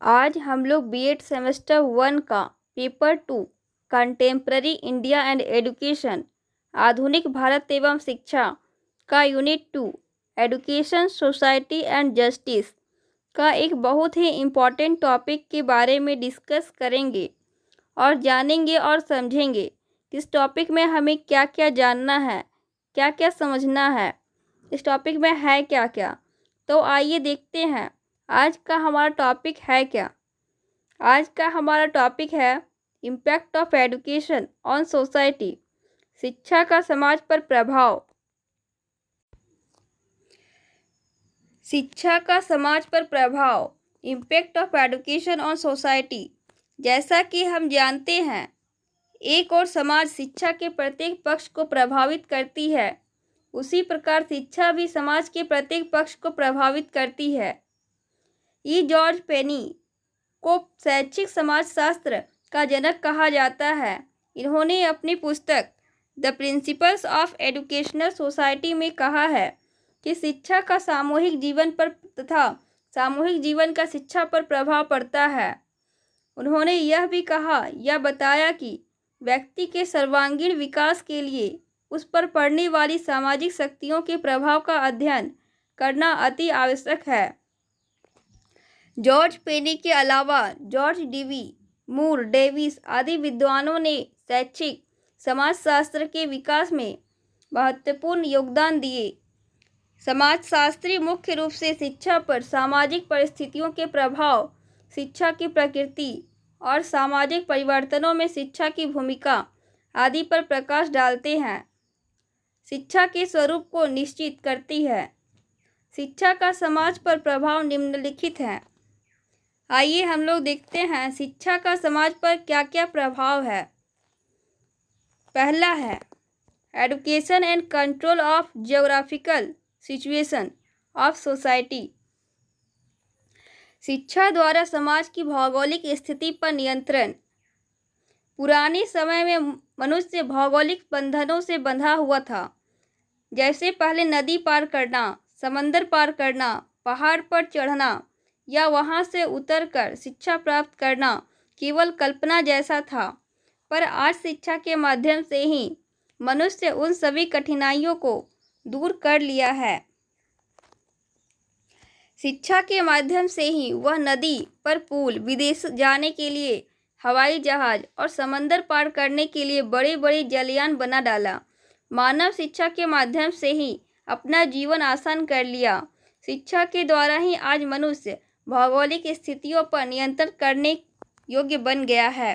आज हम लोग बीएड सेमेस्टर 1 का paper 2 contemporary India and education आधुनिक भारत एवं शिक्षा का unit 2 education society and justice का एक बहुत ही इम्पॉर्टेंट टॉपिक के बारे में डिस्कस करेंगे और जानेंगे और समझेंगे। इस टॉपिक में हमें क्या क्या जानना है, क्या क्या समझना है, इस टॉपिक में है क्या क्या। तो आइए देखते हैं आज का हमारा टॉपिक है क्या। आज का हमारा टॉपिक है impact of education on society, शिक्षा का समाज पर प्रभाव। शिक्षा का समाज पर प्रभाव, impact of education on society. जैसा कि हम जानते हैं, एक और समाज शिक्षा के प्रत्येक पक्ष को प्रभावित करती है, उसी प्रकार शिक्षा भी समाज के प्रत्येक पक्ष को प्रभावित करती है। जॉर्ज पेनी को शैक्षिक समाजशास्त्र का जनक कहा जाता है। इन्होंने अपनी पुस्तक the principles of educational society में कहा है कि शिक्षा का सामूहिक जीवन पर तथा सामूहिक जीवन का शिक्षा पर प्रभाव पड़ता है। उन्होंने यह भी कहा या बताया कि व्यक्ति के सर्वांगीण विकास के लिए उस पर पड़ने वाली सामाजिक शक्तियों के प्रभाव का अध्ययन करना अति आवश्यक है। जॉर्ज पेनी के अलावा जॉर्ज डीवी मूर, डेविस आदि विद्वानों ने शैक्षिक समाजशास्त्र के विकास में महत्वपूर्ण योगदान दिए। समाजशास्त्री मुख्य रूप से शिक्षा पर सामाजिक परिस्थितियों के प्रभाव, शिक्षा की प्रकृति और सामाजिक परिवर्तनों में शिक्षा की भूमिका आदि पर प्रकाश डालते हैं। शिक्षा के स्वरूप को निश्चित करती है। शिक्षा का समाज पर प्रभाव निम्नलिखित है। आइए हम लोग देखते हैं शिक्षा का समाज पर क्या क्या प्रभाव है। पहला है education and control of geographical situation of society. शिक्षा द्वारा समाज की भौगोलिक स्थिति पर नियंत्रण। पुराने समय में मनुष्य भौगोलिक बंधनों से बंधा हुआ था, जैसे पहले नदी पार करना, समंदर पार करना, पहाड़ पर चढ़ना या वहां से उतरकर शिक्षा प्राप्त करना केवल कल्पना जैसा था। पर आज शिक्षा के माध्यम से ही मनुष्य उन सभी कठिनाइयों को दूर कर लिया है। शिक्षा के माध्यम से ही वह नदी पर पुल, विदेश जाने के लिए हवाई जहाज और समंदर पार करने के लिए बड़े बड़े जलयान बना डाला। मानव शिक्षा के माध्यम से ही अपना जीवन आसान कर लिया। शिक्षा के द्वारा ही आज मनुष्य भौगोलिक स्थितियों पर नियंत्रण करने योग्य बन गया है।